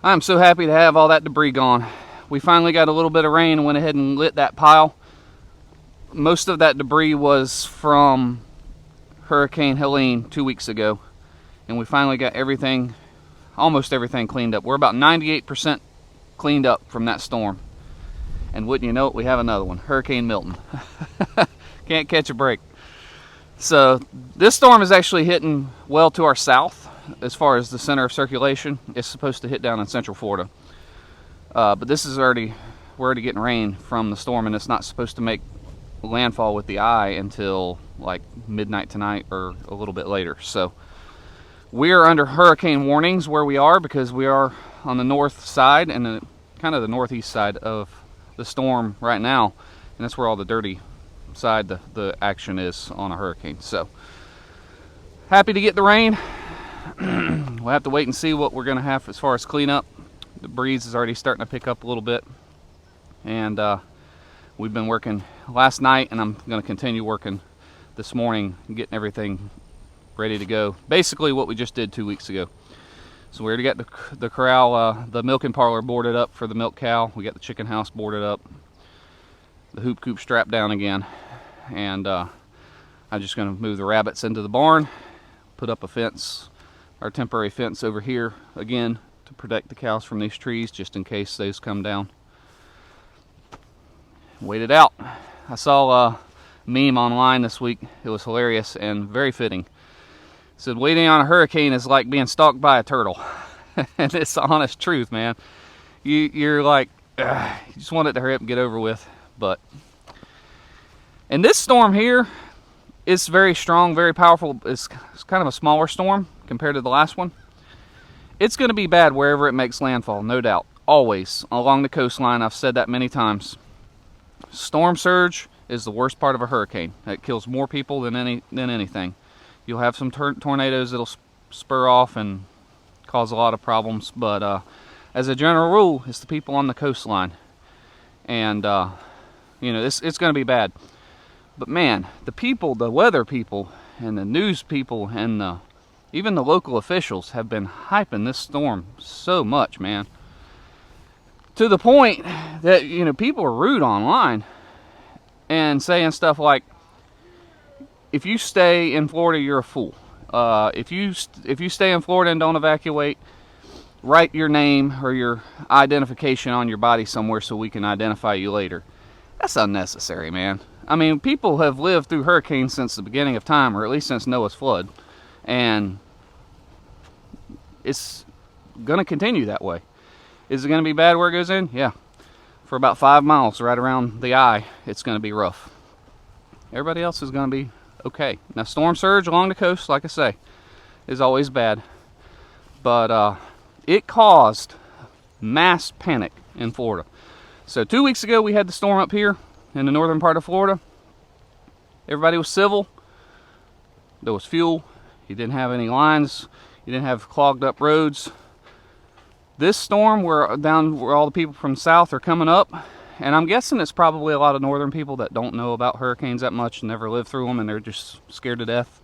I'm so happy to have all that debris gone. We finally got a little bit of rain and went ahead and lit that pile. Most of that debris was from Hurricane Helene 2 weeks ago, and we finally got everything, almost everything cleaned up. We're about 98% cleaned up from that storm. And wouldn't you know it, we have another one, Hurricane Milton. Can't catch a break. So this storm is actually hitting well to our south as far as the center of circulation. It's supposed to hit down in Central Florida. But this is we're already getting rain from the storm, and it's not supposed to make landfall with the eye until like midnight tonight or a little bit later. So we are under hurricane warnings where we are, because we are on the north side and kind of the northeast side of the storm right now, and that's where all the dirty side, the action is on a hurricane. So happy to get the rain. We'll have to wait and see what we're going to have as far as cleanup. The breeze is already starting to pick up a little bit, and we've been working last night, and I'm going to continue working this morning, getting everything ready to go. Basically what we just did 2 weeks ago. So we already got the corral, the milking parlor boarded up for the milk cow. We got the chicken house boarded up, the hoop coop strapped down again, and I'm just going to move the rabbits into the barn, put up a fence, our temporary fence over here again to protect the cows from these trees, just in case those come down. Wait it out. I saw a meme online this week. It was hilarious and very fitting. It said, waiting on a hurricane is like being stalked by a turtle. And it's the honest truth, man. You're like, you just want it to hurry up and get over with. And this storm here is very strong, very powerful. It's kind of a smaller storm compared to the last one. It's going to be bad wherever it makes landfall, no doubt. Always along the coastline. I've said that many times. Storm surge is the worst part of a hurricane. It kills more people than anything. You'll have some tornadoes that'll spur off and cause a lot of problems, but as a general rule, it's the people on the coastline, and it's going to be bad. But man, the people, the weather people, and the news people, and even the local officials have been hyping this storm so much, man, to the point that people are rude online and saying stuff like, if you stay in Florida, you're a fool. If you stay in Florida and don't evacuate, write your name or your identification on your body somewhere so we can identify you later. That's unnecessary, man. I mean, people have lived through hurricanes since the beginning of time, or at least since Noah's flood, and it's going to continue that way. Is it going to be bad where it goes in? Yeah. For about 5 miles right around the eye, it's going to be rough. Everybody else is going to be okay. Now, storm surge along the coast, like I say, is always bad. But it caused mass panic in Florida. So 2 weeks ago, we had the storm up here in the northern part of Florida. Everybody was civil. There was fuel. You didn't have any lines. You didn't have clogged up roads. This storm, where all the people from south are coming up, and I'm guessing it's probably a lot of northern people that don't know about hurricanes that much and never lived through them, and they're just scared to death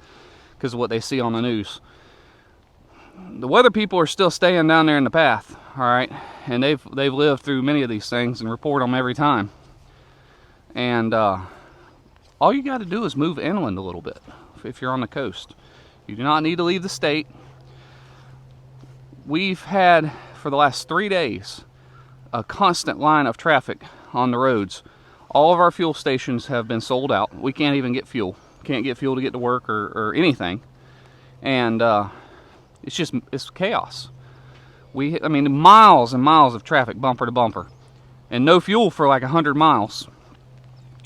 because of what they see on the news. The weather people are still staying down there in the path, all right, and they've lived through many of these things and report them every time. And all you got to do is move inland a little bit if you're on the coast. You do not need to leave the state. We've had, for the last 3 days, a constant line of traffic on the roads. All of our fuel stations have been sold out. We can't even get fuel. Can't get fuel to get to work or anything. And it's chaos. I mean, miles and miles of traffic, bumper to bumper, and no fuel for like 100 miles.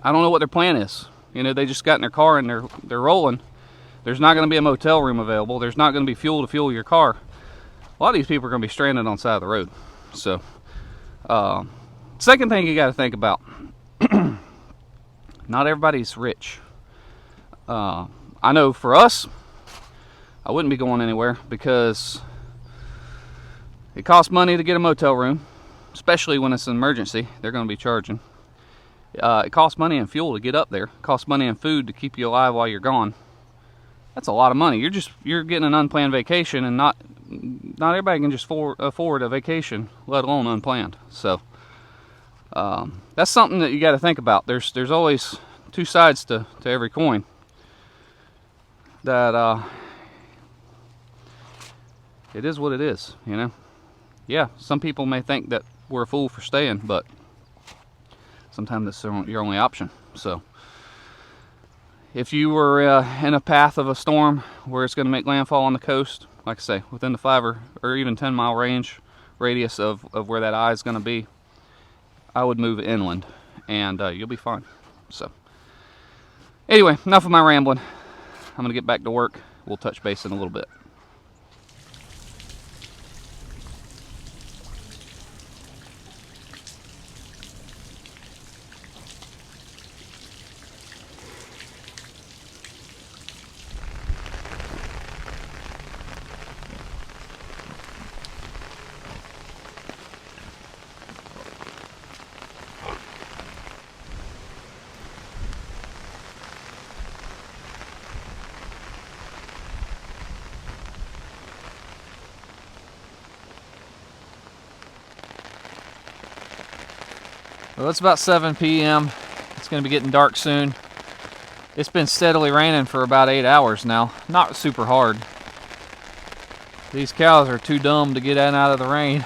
I don't know what their plan is. They just got in their car and they're rolling. There's not going to be a motel room available. There's not going to be fuel to fuel your car. A lot of these people are going to be stranded on the side of the road. So, second thing you got to think about, not everybody's rich. I know for us, I wouldn't be going anywhere because it costs money to get a motel room, especially when it's an emergency. They're going to be charging. It costs money and fuel to get up there. It costs money and food to keep you alive while you're gone. That's a lot of money. You're getting an unplanned vacation and not not everybody can just afford a vacation, let alone unplanned. So that's something that you got to think about. There's always two sides to every coin. That it is what it is, you know. Yeah, some people may think that we're a fool for staying, but sometimes that's your only option. So if you were in a path of a storm where it's going to make landfall on the coast, like I say, within the 5 or even 10 mile radius of where that eye is going to be, I would move inland, and you'll be fine. So anyway, enough of my rambling. I'm going to get back to work. We'll touch base in a little bit. Well, it's about 7 p.m. It's going to be getting dark soon. It's been steadily raining for about 8 hours now. Not super hard. These cows are too dumb to get in and out of the rain.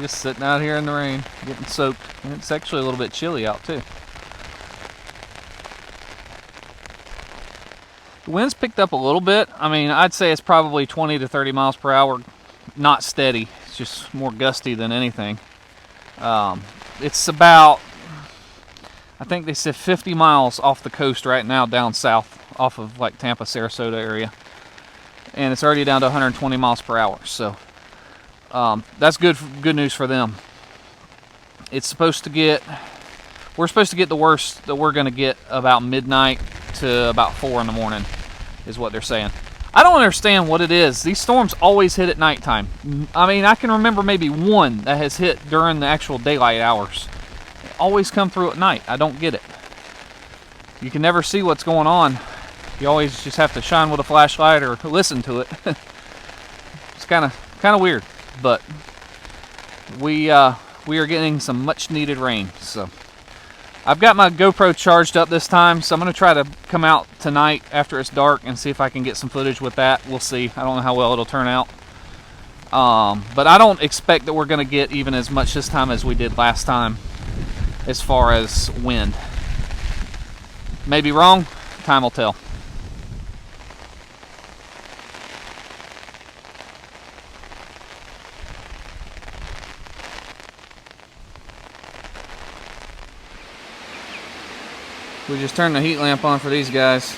Just sitting out here in the rain, getting soaked. And it's actually a little bit chilly out too. The wind's picked up a little bit. I mean, I'd say it's probably 20 to 30 miles per hour. Not steady. It's just more gusty than anything. It's about, I think they said 50 miles off the coast right now down south, off of like Tampa, Sarasota area. And it's already down to 120 miles per hour. So that's good news for them. It's supposed to get, we're supposed to get the worst that we're going to get about midnight to about 4 in the morning is what they're saying. I don't understand what it is. These storms always hit at nighttime. I mean, I can remember maybe one that has hit during the actual daylight hours. They always come through at night. I don't get it. You can never see what's going on. You always just have to shine with a flashlight or listen to it. It's kind of weird, but we are getting some much needed rain. So I've got my GoPro charged up this time, so I'm going to try to come out tonight after it's dark and see if I can get some footage with that. We'll see. I don't know how well it'll turn out. But I don't expect that we're going to get even as much this time as we did last time as far as wind. Maybe wrong. Time will tell. We just turned the heat lamp on for these guys.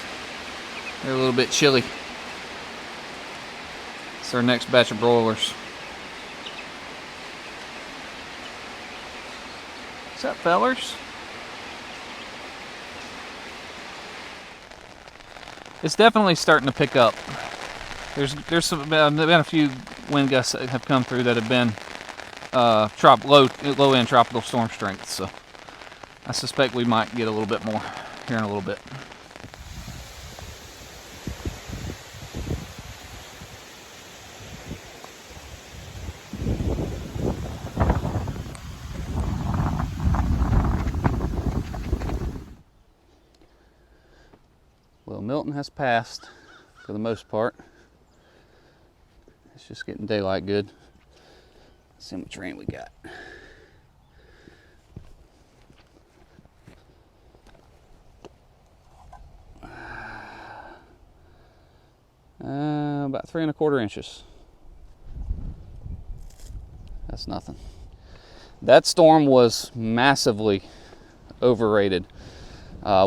They're a little bit chilly. It's our next batch of broilers. What's up, fellers? It's definitely starting to pick up. There's been a few wind gusts that have come through that have been low end tropical storm strength. So I suspect we might get a little bit more here in a little bit. Well, Milton has passed for the most part. It's just getting daylight good. Let's see how much rain we got. About 3 1/4 inches. That's nothing. That storm was massively overrated.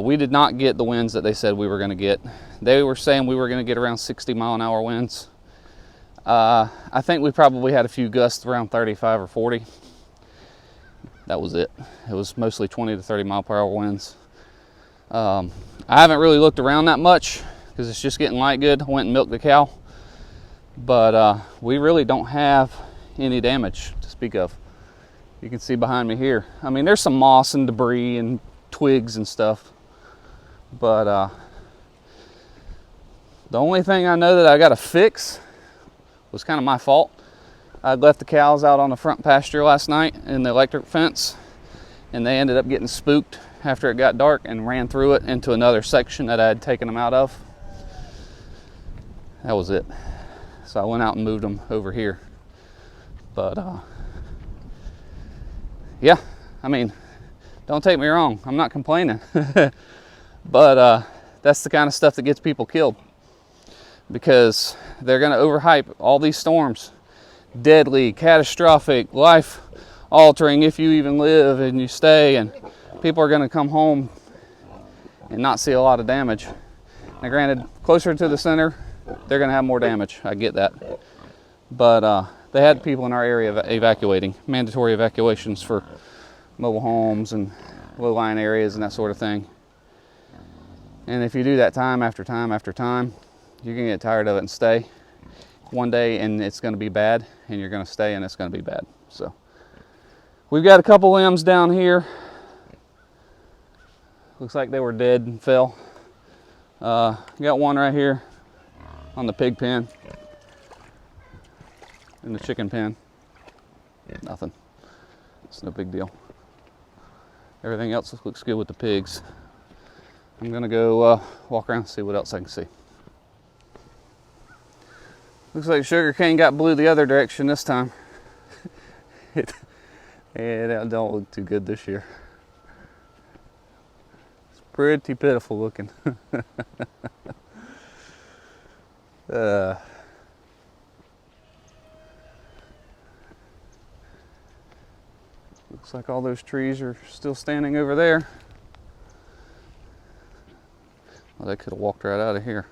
We did not get the winds that they said we were going to get. They were saying we were going to get around 60-mile-an-hour winds. I think we probably had a few gusts around 35 or 40. That was it. It was mostly 20 to 30 mile per hour winds. I haven't really looked around that much because it's just getting light good. I went and milked the cow. But we really don't have any damage to speak of. You can see behind me here. I mean, there's some moss and debris and twigs and stuff. But the only thing I know that I got to fix was kind of my fault. I left the cows out on the front pasture last night in the electric fence, and they ended up getting spooked after it got dark and ran through it into another section that I had taken them out of. That was it. So I went out and moved them over here. But yeah, I mean, don't take me wrong, I'm not complaining. But that's the kind of stuff that gets people killed, because they're going to overhype all these storms. Deadly, catastrophic, life altering if you even live and you stay, and people are going to come home and not see a lot of damage. Now granted, closer to the center, they're going to have more damage. I get that. But they had people in our area evacuating, mandatory evacuations for mobile homes and low-lying areas and that sort of thing. And if you do that time after time after time, you're going to get tired of it and stay. One day and it's going to be bad, and you're going to stay and it's going to be bad. So we've got a couple limbs down here. Looks like they were dead and fell. Got one right here on the pig pen. In the chicken pen. Nothing. It's no big deal. Everything else looks good with the pigs. I'm gonna go walk around and see what else I can see. Looks like sugar cane got blew the other direction this time. It don't look too good this year. It's pretty pitiful looking. Looks like all those trees are still standing over there. Well, they could have walked right out of here.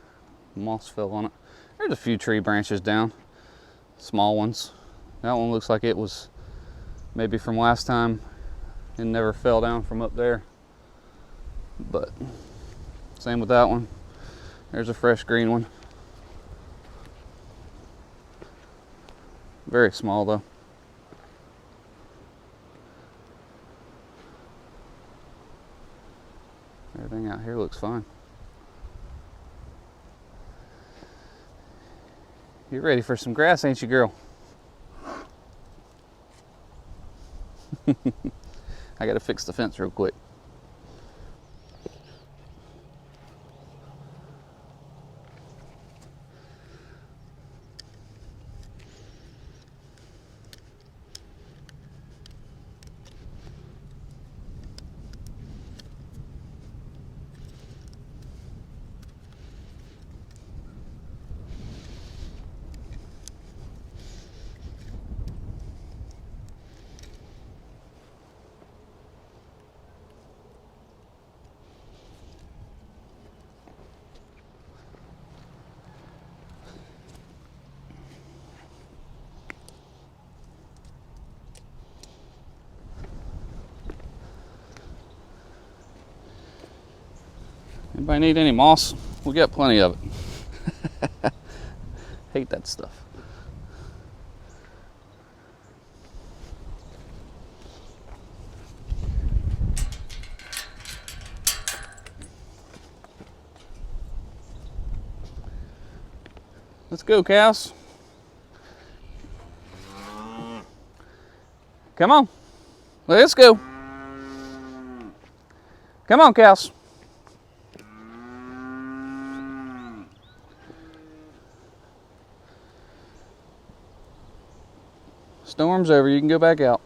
Moss fell on it. There's a few tree branches down, small ones. That one looks like it was maybe from last time and never fell down from up there. But same with that one. There's a fresh green one. Very small though. Everything out here looks fine. You're ready for some grass, ain't you, girl? I gotta fix the fence real quick. Anybody need any moss? We got plenty of it. Hate that stuff. Let's go, cows. Come on. Let's go. Come on, cows. Storm's over, you can go back out.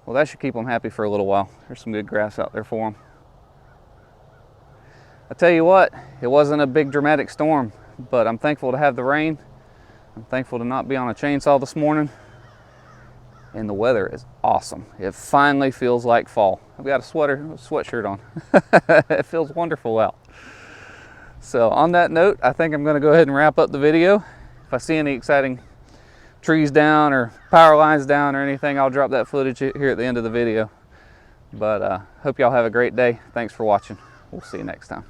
Well, that should keep them happy for a little while. There's some good grass out there for them. I tell you what, it wasn't a big dramatic storm, but I'm thankful to have the rain. I'm thankful to not be on a chainsaw this morning. And the weather is awesome. It finally feels like fall. I've got a sweatshirt on. It feels wonderful out. So on that note, I think I'm going to go ahead and wrap up the video. If I see any exciting trees down or power lines down or anything, I'll drop that footage here at the end of the video. But hope y'all have a great day. Thanks for watching. We'll see you next time.